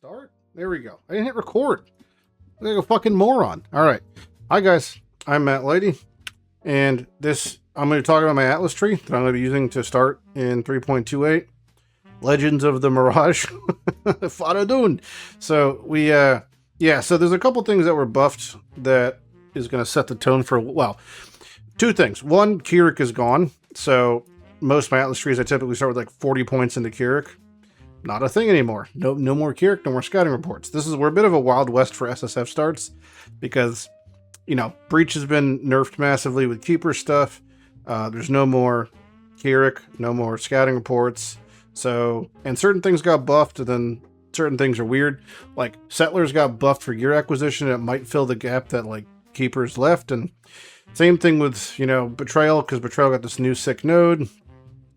Start? There we go. I didn't hit record. I'm like a fucking moron. All right. Hi, guys. I'm Matt Lighty. And I'm going to talk about my Atlas tree that I'm going to be using to start in 3.28. Legends of the Mirage. Faradun. So, so there's a couple things that were buffed that is going to set the tone for, well, two things. One, Keurig is gone. So, most of my Atlas trees, I typically start with like 40 points into Keurig. Not a thing anymore. No more Keurig, no more scouting reports. We're a bit of a Wild West for SSF starts because, Breach has been nerfed massively with Keeper stuff. There's no more Keurig, no more scouting reports. So, and certain things got buffed, and then certain things are weird. Like, Settlers got buffed for gear acquisition. It might fill the gap that, like, Keepers left. And same thing with, Betrayal, because Betrayal got this new sick node.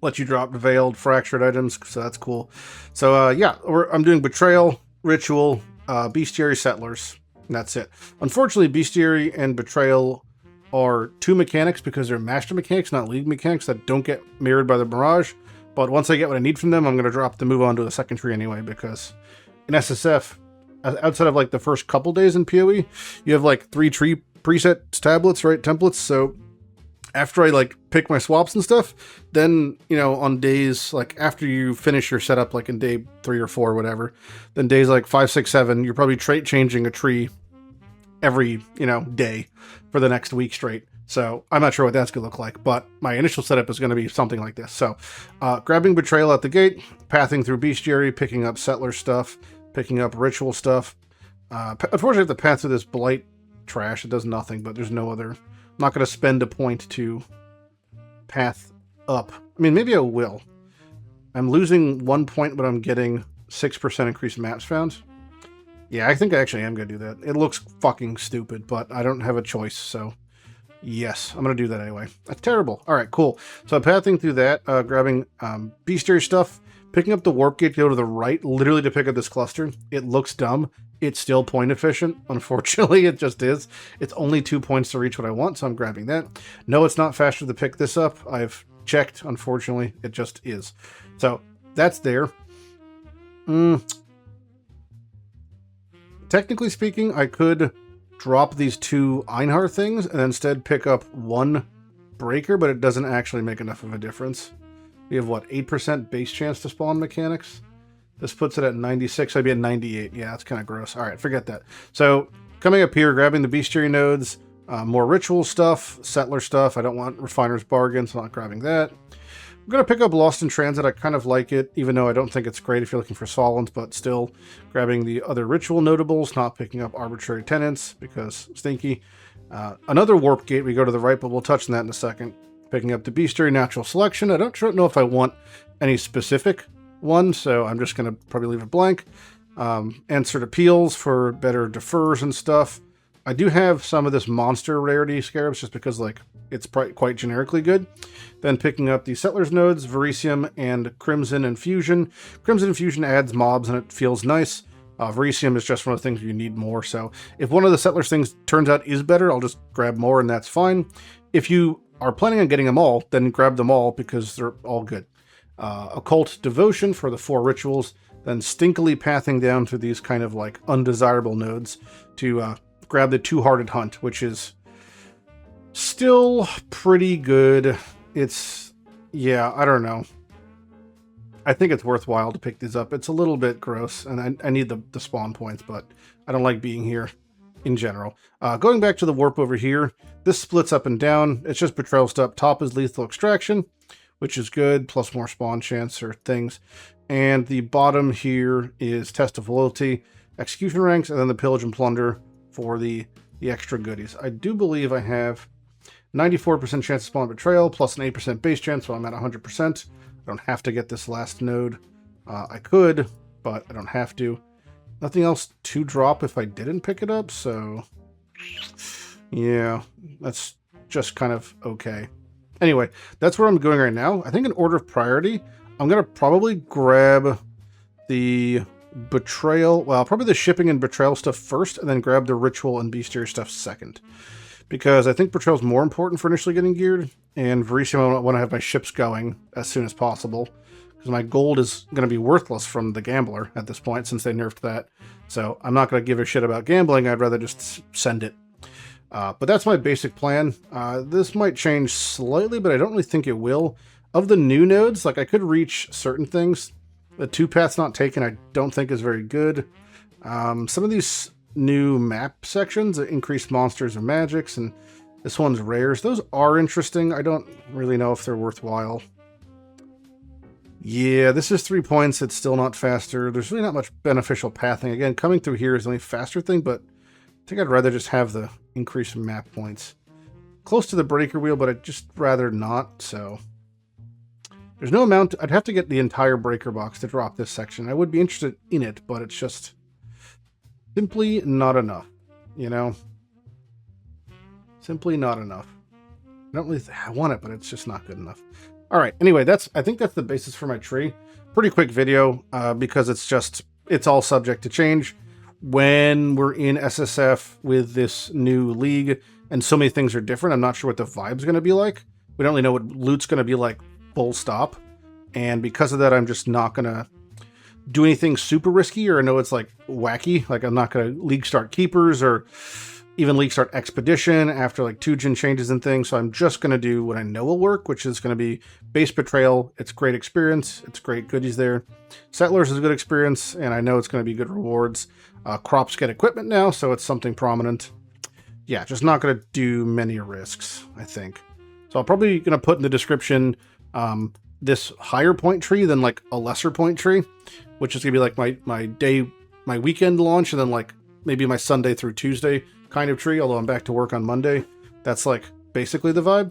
Let you drop veiled, fractured items, so that's cool. So, I'm doing Betrayal, Ritual, Bestiary, Settlers, and that's it. Unfortunately, Bestiary and Betrayal are two mechanics because they're master mechanics, not league mechanics, that don't get mirrored by the Mirage. But once I get what I need from them, I'm going to drop to move on to the second tree anyway, because in SSF, outside of like the first couple days in PoE, you have like 3 tree preset tablets, right? Templates, so after I like pick my swaps and stuff, then, on days like after you finish your setup, like in day 3 or 4, whatever, then days like 5, 6, 7, you're probably trait changing a tree every, day for the next week straight. So I'm not sure what that's going to look like, but my initial setup is going to be something like this. So grabbing Betrayal at the gate, pathing through Bestiary, picking up Settler stuff, picking up Ritual stuff. Unfortunately, I have to path through this Blight trash. It does nothing, but there's no other. I'm not going to spend a point to path up. I mean, maybe I will. I'm losing 1 point, but I'm getting 6% increased maps found. Yeah, I think I actually am going to do that. It looks fucking stupid, but I don't have a choice, so yes, I'm going to do that anyway. That's terrible. All right, cool. So I'm pathing through that, grabbing Bestiary stuff, picking up the Warp Gate to go to the right, literally to pick up this cluster. It looks dumb. It's still point efficient. Unfortunately, it just is. It's only 2 points to reach what I want, so I'm grabbing that. No, it's not faster to pick this up. I've checked. Unfortunately, it just is. So that's there. Technically speaking, I could drop these 2 Einhar things and instead pick up 1 breaker, but it doesn't actually make enough of a difference. We have, 8% base chance to spawn mechanics? This puts it at 96. I'd be at 98. Yeah, that's kind of gross. All right, forget that. So coming up here, grabbing the Bestiary nodes, more Ritual stuff, Settler stuff. I don't want Refiner's Bargain, so I'm not grabbing that. I'm going to pick up Lost in Transit. I kind of like it, even though I don't think it's great if you're looking for Solons, but still grabbing the other Ritual notables, not picking up Arbitrary Tenants because stinky. Another Warp Gate. We go to the right, but we'll touch on that in a second. Picking up the Bestiary Natural Selection. I don't know if I want any specific one, so I'm just going to probably leave it blank. Answered Appeals for better defers and stuff. I do have some of this monster rarity scarabs just because it's quite generically good. Then picking up the Settlers nodes, Verisium and Crimson Infusion. Crimson Infusion adds mobs and it feels nice. Verisium is just one of the things you need more, so if one of the Settlers things turns out is better, I'll just grab more and that's fine. If you are planning on getting them all, then grab them all because they're all good. Occult Devotion for the 4 rituals, then stinkily pathing down through these kind of undesirable nodes to grab the Two-Hearted Hunt, which is still pretty good. I don't know. I think it's worthwhile to pick these up. It's a little bit gross, and I need the spawn points, but I don't like being here in general. Going back to the warp over here, this splits up and down. It's just Betrayal stuff. Top is Lethal Extraction, which is good, plus more spawn chance or things. And the bottom here is Test of Loyalty, Execution Ranks, and then the Pillage and Plunder for the extra goodies. I do believe I have 94% chance to spawn Betrayal, plus an 8% base chance, so I'm at 100%. I don't have to get this last node. I could, but I don't have to. Nothing else to drop if I didn't pick it up, so yeah, that's just kind of okay. Anyway, that's where I'm going right now. I think in order of priority, I'm going to probably grab the Betrayal, probably the shipping and Betrayal stuff first, and then grab the Ritual and Bestiary stuff second. Because I think Betrayal is more important for initially getting geared, and Verisium I want to have my ships going as soon as possible. because my gold is going to be worthless from the gambler at this point since they nerfed that. So I'm not going to give a shit about gambling. I'd rather just send it. But that's my basic plan. This might change slightly, but I don't really think it will. Of the new nodes, like I could reach certain things. The 2 paths not taken, I don't think is very good. Some of these new map sections, increased monsters and magics, and this one's rares. Those are interesting. I don't really know if they're worthwhile. Yeah, this is 3 points. It's still not faster. There's really not much beneficial pathing. Again, coming through here is the only faster thing, but I think I'd rather just have the increased map points. Close to the breaker wheel, but I'd just rather not, so... There's no amount... I'd have to get the entire breaker box to drop this section. I would be interested in it, but it's just simply not enough, you know? Simply not enough. I don't really... I want it, but it's just not good enough. All right, anyway, I think that's the basis for my tree. Pretty quick video, because it's all subject to change. When we're in SSF with this new league, and so many things are different, I'm not sure what the vibe's going to be like. We don't really know what loot's going to be like, full stop. And because of that, I'm just not going to do anything super risky, or I know it's like wacky. Like I'm not going to league start keepers, or even league start expedition after like 2 gen changes and things. So I'm just going to do what I know will work, which is going to be base Betrayal. It's great experience. It's great goodies there. Settlers is a good experience, and I know it's going to be good rewards. Crops get equipment now, so it's something prominent. Yeah, just not going to do many risks, I think. So I'm probably going to put in the description this higher point tree than like a lesser point tree, which is going to be like my weekend launch, and then like maybe my Sunday through Tuesday kind of tree, although I'm back to work on Monday. That's like basically the vibe.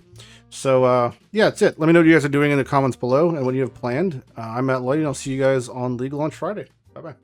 So yeah, that's it. Let me know what you guys are doing in the comments below and what you have planned. I'm Matt Lighty, and I'll see you guys on League Launch Friday. Bye-bye.